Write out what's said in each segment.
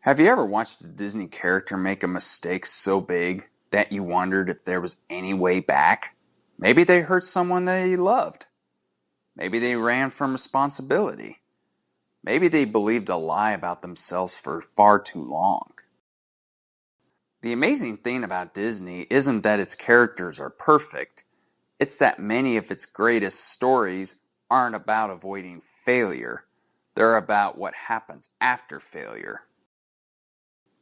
Have you ever watched a Disney character make a mistake so big that you wondered if there was any way back? Maybe they hurt someone they loved. Maybe they ran from responsibility. Maybe they believed a lie about themselves for far too long. The amazing thing about Disney isn't that its characters are perfect. It's that many of its greatest stories aren't about avoiding failure. They're about what happens after failure.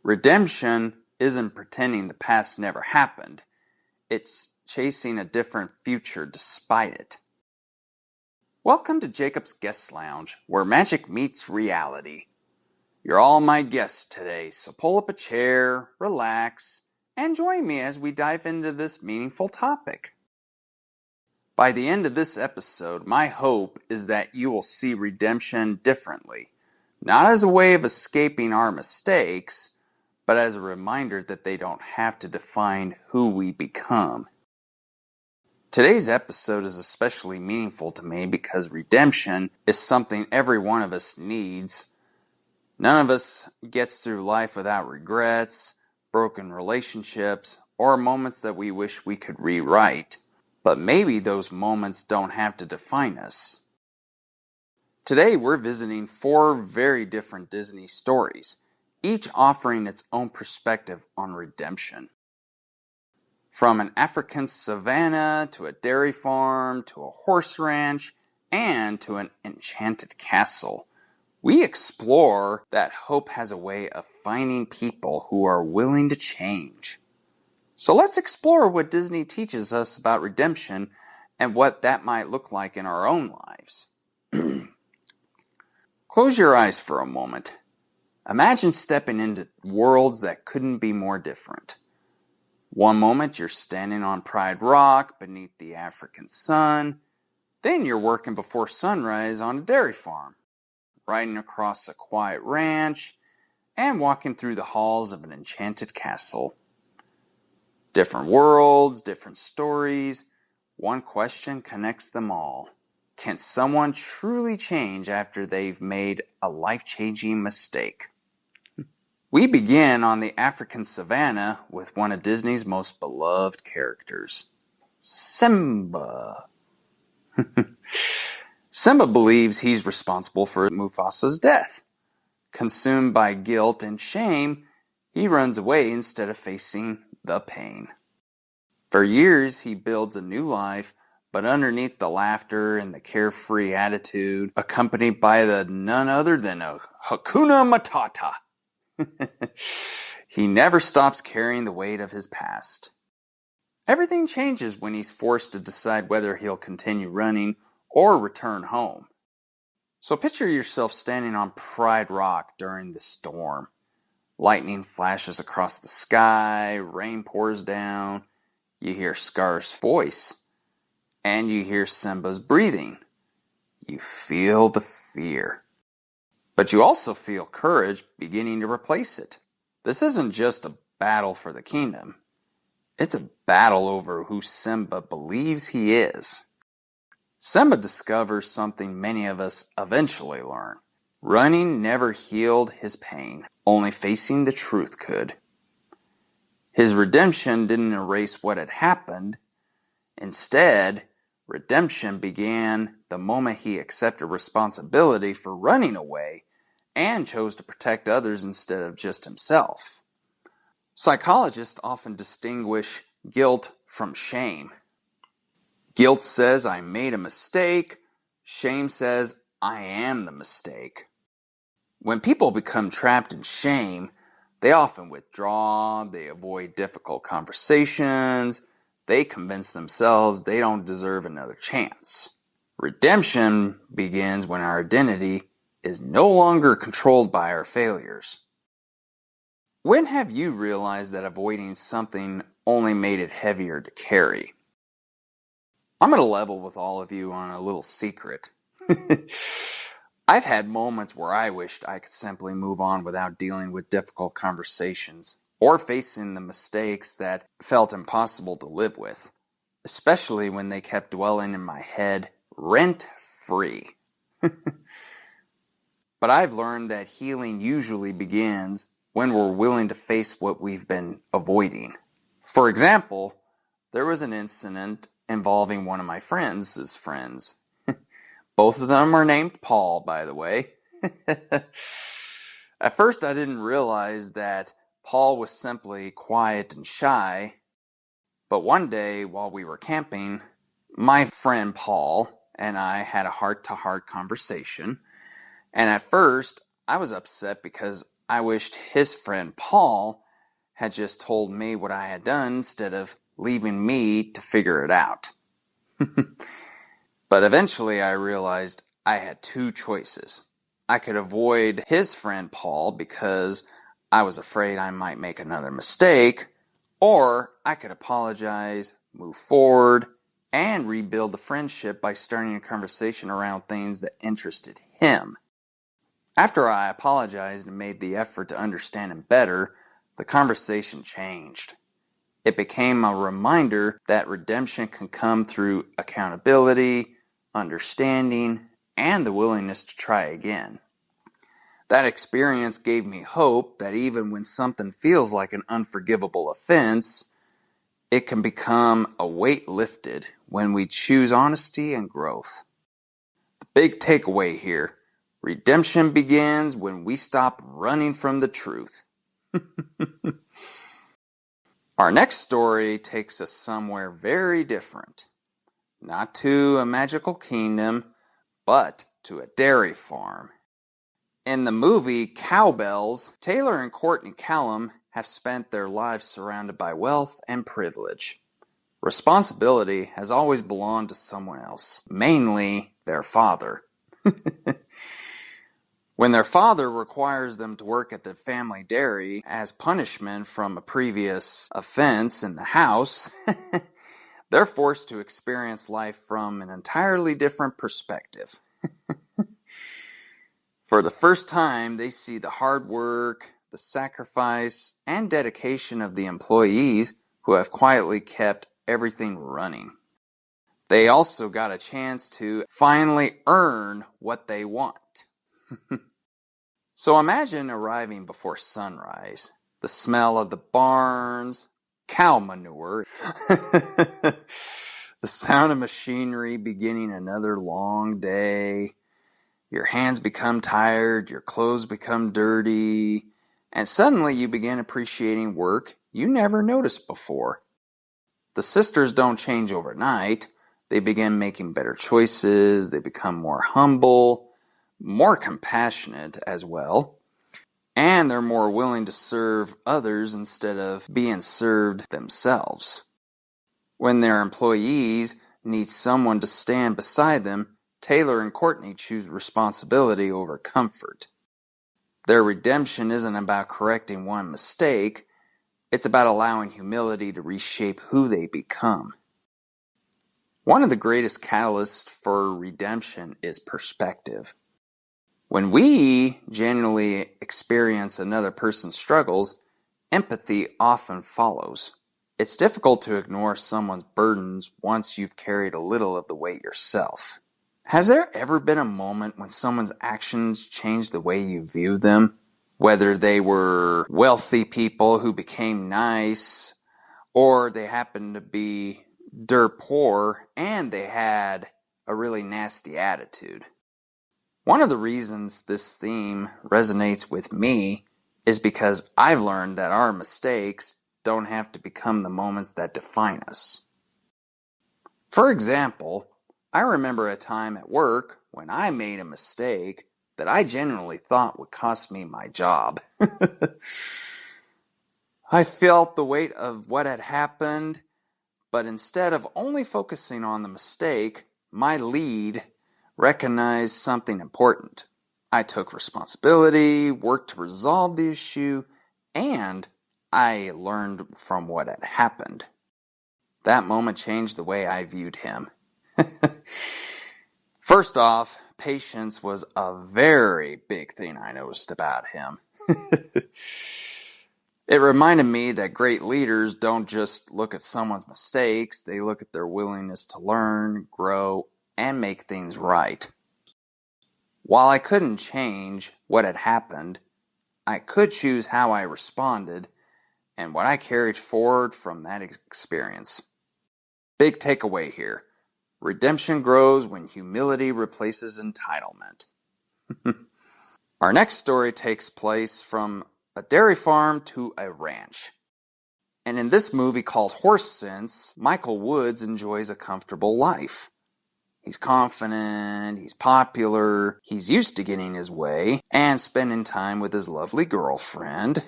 Redemption isn't pretending the past never happened. It's chasing a different future despite it. Welcome to Jacob's Guest Lounge, where magic meets reality. You're all my guests today, so pull up a chair, relax, and join me as we dive into this meaningful topic. By the end of this episode, my hope is that you will see redemption differently, not as a way of escaping our mistakes, but as a reminder that they don't have to define who we become. Today's episode is especially meaningful to me because redemption is something every one of us needs. None of us gets through life without regrets, broken relationships, or moments that we wish we could rewrite. But maybe those moments don't have to define us. Today we're visiting 4 very different Disney stories, each offering its own perspective on redemption. From an African savanna to a dairy farm to a horse ranch and to an enchanted castle, we explore that hope has a way of finding people who are willing to change. So let's explore what Disney teaches us about redemption and what that might look like in our own lives. Close your eyes for a moment. Imagine stepping into worlds that couldn't be more different. One moment you're standing on Pride Rock beneath the African sun. Then you're working before sunrise on a dairy farm, riding across a quiet ranch, and walking through the halls of an enchanted castle. Different worlds, different stories. One question connects them all. Can someone truly change after they've made a life-changing mistake? We begin on the African savanna with one of Disney's most beloved characters, Simba. Simba believes he's responsible for Mufasa's death. Consumed by guilt and shame, he runs away instead of facing the pain. For years, he builds a new life, but underneath the laughter and the carefree attitude, accompanied by the none other than a Hakuna Matata, he never stops carrying the weight of his past. Everything changes when he's forced to decide whether he'll continue running or return home. So picture yourself standing on Pride Rock during the storm. Lightning flashes across the sky, rain pours down, you hear Scar's voice, and you hear Simba's breathing. You feel the fear. But you also feel courage beginning to replace it. This isn't just a battle for the kingdom. It's a battle over who Simba believes he is. Simba discovers something many of us eventually learn. Running never healed his pain. Only facing the truth could. His redemption didn't erase what had happened. Instead, redemption began the moment he accepted responsibility for running away and chose to protect others instead of just himself. Psychologists often distinguish guilt from shame. Guilt says, I made a mistake. Shame says, I am the mistake. When people become trapped in shame, they often withdraw, they avoid difficult conversations, they convince themselves they don't deserve another chance. Redemption begins when our identity is no longer controlled by our failures. When have you realized that avoiding something only made it heavier to carry? I'm going to level with all of you on a little secret. I've had moments where I wished I could simply move on without dealing with difficult conversations or facing the mistakes that felt impossible to live with, especially when they kept dwelling in my head rent-free. But I've learned that healing usually begins when we're willing to face what we've been avoiding. For example, there was an incident involving one of my friends' friends. Both of them are named Paul, by the way. At first, I didn't realize that Paul was simply quiet and shy. But one day, while we were camping, my friend Paul and I had a heart-to-heart conversation. And at first, I was upset because I wished his friend Paul had just told me what I had done instead of leaving me to figure it out. But eventually I realized I had two choices. I could avoid his friend Paul because I was afraid I might make another mistake, or I could apologize, move forward, and rebuild the friendship by starting a conversation around things that interested him. After I apologized and made the effort to understand him better, the conversation changed. It became a reminder that redemption can come through accountability, understanding, and the willingness to try again. That experience gave me hope that even when something feels like an unforgivable offense, it can become a weight lifted when we choose honesty and growth. The big takeaway here: redemption begins when we stop running from the truth. Our next story takes us somewhere very different. Not to a magical kingdom, but to a dairy farm. In the movie Cowbells, Taylor and Courtney Callum have spent their lives surrounded by wealth and privilege. Responsibility has always belonged to someone else, mainly their father. When their father requires them to work at the family dairy as punishment from a previous offense in the house, they're forced to experience life from an entirely different perspective. For the first time, they see the hard work, the sacrifice, and dedication of the employees who have quietly kept everything running. They also got a chance to finally earn what they want. So imagine arriving before sunrise, the smell of the barns, cow manure, the sound of machinery beginning another long day. Your hands become tired, your clothes become dirty, and suddenly you begin appreciating work you never noticed before. The sisters don't change overnight. They begin making better choices, they become more humble, more compassionate as well, and they're more willing to serve others instead of being served themselves. When their employees need someone to stand beside them, Taylor and Courtney choose responsibility over comfort. Their redemption isn't about correcting one mistake, it's about allowing humility to reshape who they become. One of the greatest catalysts for redemption is perspective. When we genuinely experience another person's struggles, empathy often follows. It's difficult to ignore someone's burdens once you've carried a little of the weight yourself. Has there ever been a moment when someone's actions changed the way you view them? Whether they were wealthy people who became nice, or they happened to be dirt poor and they had a really nasty attitude. One of the reasons this theme resonates with me is because I've learned that our mistakes don't have to become the moments that define us. For example, I remember a time at work when I made a mistake that I genuinely thought would cost me my job. I felt the weight of what had happened, but instead of only focusing on the mistake, my lead recognized something important. I took responsibility, worked to resolve the issue, and I learned from what had happened. That moment changed the way I viewed him. First off, patience was a very big thing I noticed about him. It reminded me that great leaders don't just look at someone's mistakes, they look at their willingness to learn, grow, and make things right. While I couldn't change what had happened, I could choose how I responded and what I carried forward from that experience. Big takeaway here. Redemption grows when humility replaces entitlement. Our next story takes place from a dairy farm to a ranch. And in this movie called Horse Sense, Michael Woods enjoys a comfortable life. He's confident, he's popular, he's used to getting his way, and spending time with his lovely girlfriend.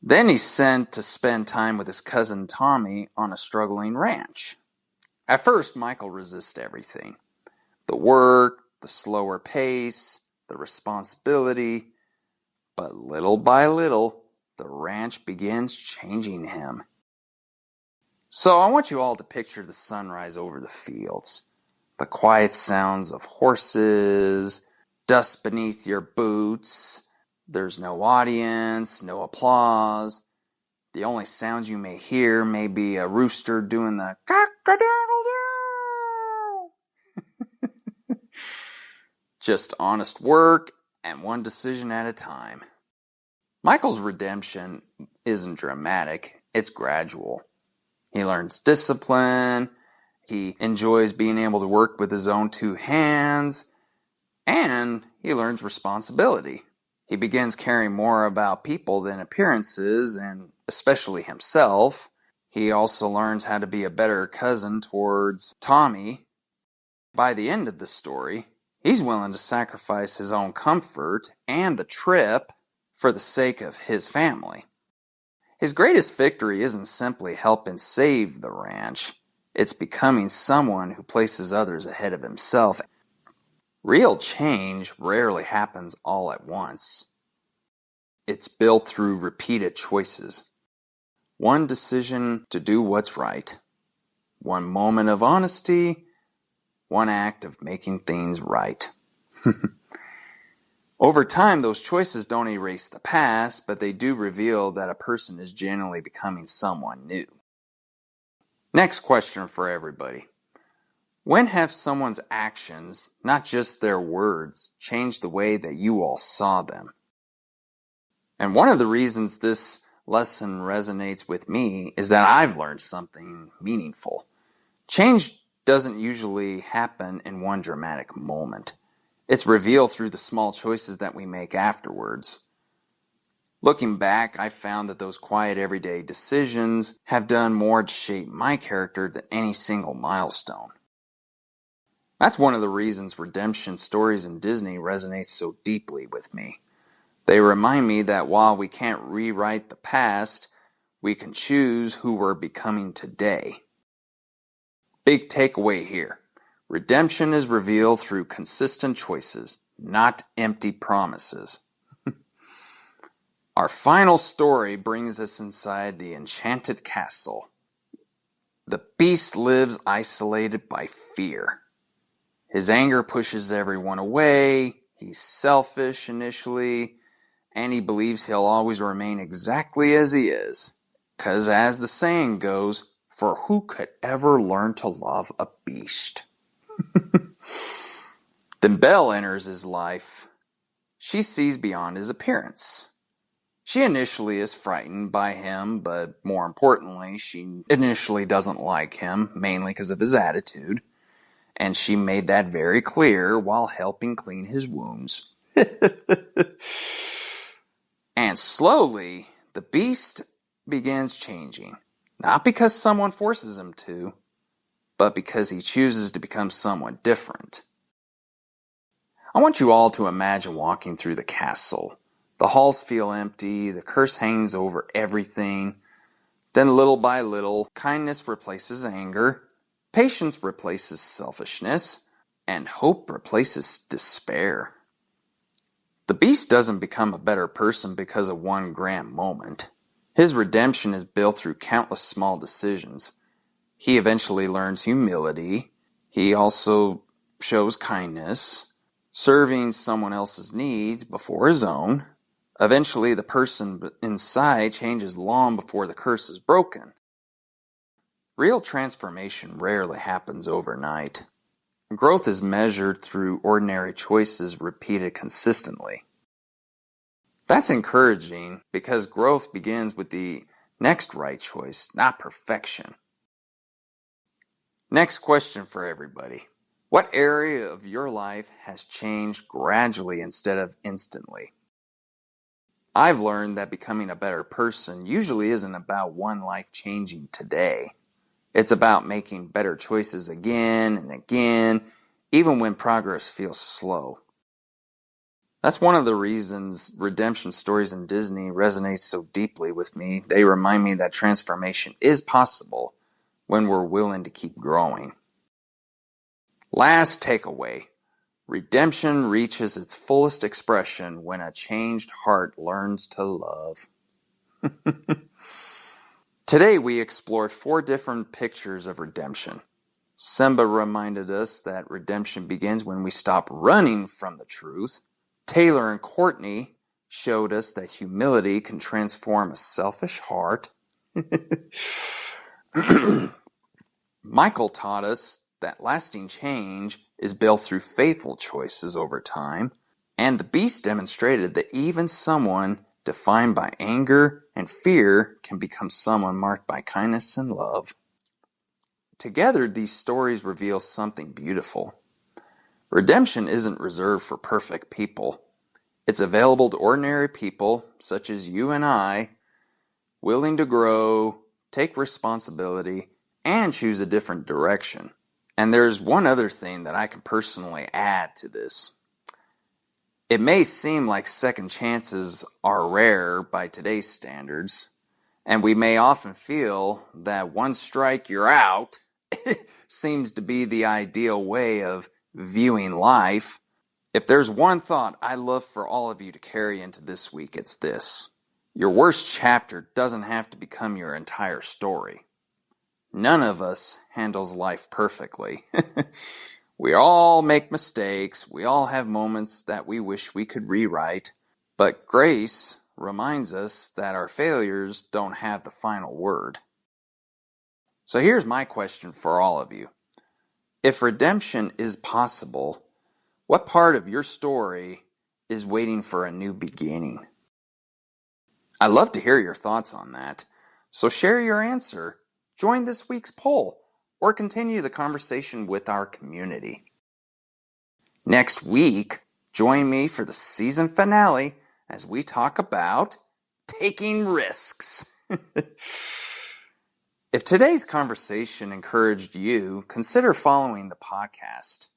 Then he's sent to spend time with his cousin Tommy on a struggling ranch. At first, Michael resists everything. The work, the slower pace, the responsibility. But little by little, the ranch begins changing him. So I want you all to picture the sunrise over the fields. The quiet sounds of horses, dust beneath your boots. There's no audience, no applause. The only sounds you may hear may be a rooster doing the cock-a-doodle-doo. Just honest work and one decision at a time. Michael's redemption isn't dramatic, it's gradual. He learns discipline, he enjoys being able to work with his own two hands, and he learns responsibility. He begins caring more about people than appearances, and especially himself. He also learns how to be a better cousin towards Tommy. By the end of the story, he's willing to sacrifice his own comfort and the trip for the sake of his family. His greatest victory isn't simply helping save the ranch. It's becoming someone who places others ahead of himself. Real change rarely happens all at once. It's built through repeated choices. One decision to do what's right. One moment of honesty. One act of making things right. Over time, those choices don't erase the past, but they do reveal that a person is genuinely becoming someone new. Next question for everybody. When have someone's actions, not just their words, changed the way that you all saw them? And one of the reasons this lesson resonates with me is that I've learned something meaningful. Change doesn't usually happen in one dramatic moment. It's revealed through the small choices that we make afterwards. Looking back, I found that those quiet everyday decisions have done more to shape my character than any single milestone. That's one of the reasons redemption stories in Disney resonate so deeply with me. They remind me that while we can't rewrite the past, we can choose who we're becoming today. Big takeaway here. Redemption is revealed through consistent choices, not empty promises. Our final story brings us inside the enchanted castle. The beast lives isolated by fear. His anger pushes everyone away, he's selfish initially, and he believes he'll always remain exactly as he is. 'Cause as the saying goes, for who could ever learn to love a beast? Then Belle enters his life. She sees beyond his appearance. She initially is frightened by him, but more importantly, she initially doesn't like him, mainly because of his attitude. And she made that very clear while helping clean his wounds. And slowly, the beast begins changing. Not because someone forces him to, but because he chooses to become someone different. I want you all to imagine walking through the castle. The halls feel empty, the curse hangs over everything. Then little by little, kindness replaces anger, patience replaces selfishness, and hope replaces despair. The beast doesn't become a better person because of one grand moment. His redemption is built through countless small decisions. He eventually learns humility. He also shows kindness, serving someone else's needs before his own. Eventually, the person inside changes long before the curse is broken. Real transformation rarely happens overnight. Growth is measured through ordinary choices repeated consistently. That's encouraging because growth begins with the next right choice, not perfection. Next question for everybody. What area of your life has changed gradually instead of instantly? I've learned that becoming a better person usually isn't about one life changing today. It's about making better choices again and again, even when progress feels slow. That's one of the reasons redemption stories in Disney resonate so deeply with me. They remind me that transformation is possible when we're willing to keep growing. Last takeaway. Redemption reaches its fullest expression when a changed heart learns to love. Today we explored 4 different pictures of redemption. Simba reminded us that redemption begins when we stop running from the truth. Taylor and Courtney showed us that humility can transform a selfish heart. Michael taught us that lasting change is built through faithful choices over time. And the Beast demonstrated that even someone defined by anger and fear can become someone marked by kindness and love. Together, these stories reveal something beautiful. Redemption isn't reserved for perfect people. It's available to ordinary people, such as you and I, willing to grow, take responsibility, and choose a different direction. And there's one other thing that I can personally add to this. It may seem like second chances are rare by today's standards, and we may often feel that one strike you're out seems to be the ideal way of viewing life. If there's one thought I'd love for all of you to carry into this week, it's this. Your worst chapter doesn't have to become your entire story. None of us handles life perfectly. We all make mistakes. We all have moments that we wish we could rewrite. But grace reminds us that our failures don't have the final word. So here's my question for all of you. If redemption is possible, what part of your story is waiting for a new beginning? I'd love to hear your thoughts on that. So share your answer, join this week's poll, or continue the conversation with our community. Next week, join me for the season finale as we talk about taking risks. If today's conversation encouraged you, consider following the podcast.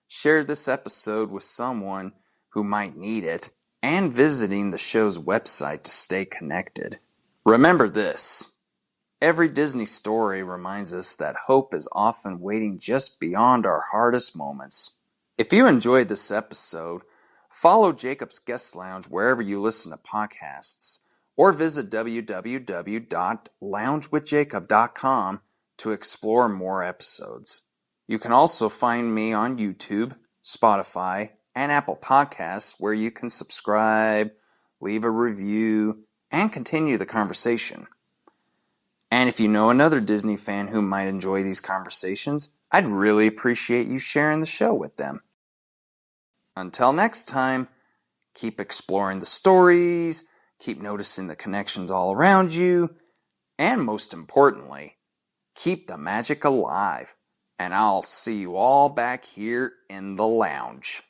Share this episode with someone who might need it, and visiting the show's website to stay connected. Remember this. Every Disney story reminds us that hope is often waiting just beyond our hardest moments. If you enjoyed this episode, follow Jacob's Guest Lounge wherever you listen to podcasts, or visit www.loungewithjacob.com to explore more episodes. You can also find me on YouTube, Spotify, and Apple Podcasts, where you can subscribe, leave a review, and continue the conversation. And if you know another Disney fan who might enjoy these conversations, I'd really appreciate you sharing the show with them. Until next time, keep exploring the stories, keep noticing the connections all around you, and most importantly, keep the magic alive. And I'll see you all back here in the lounge.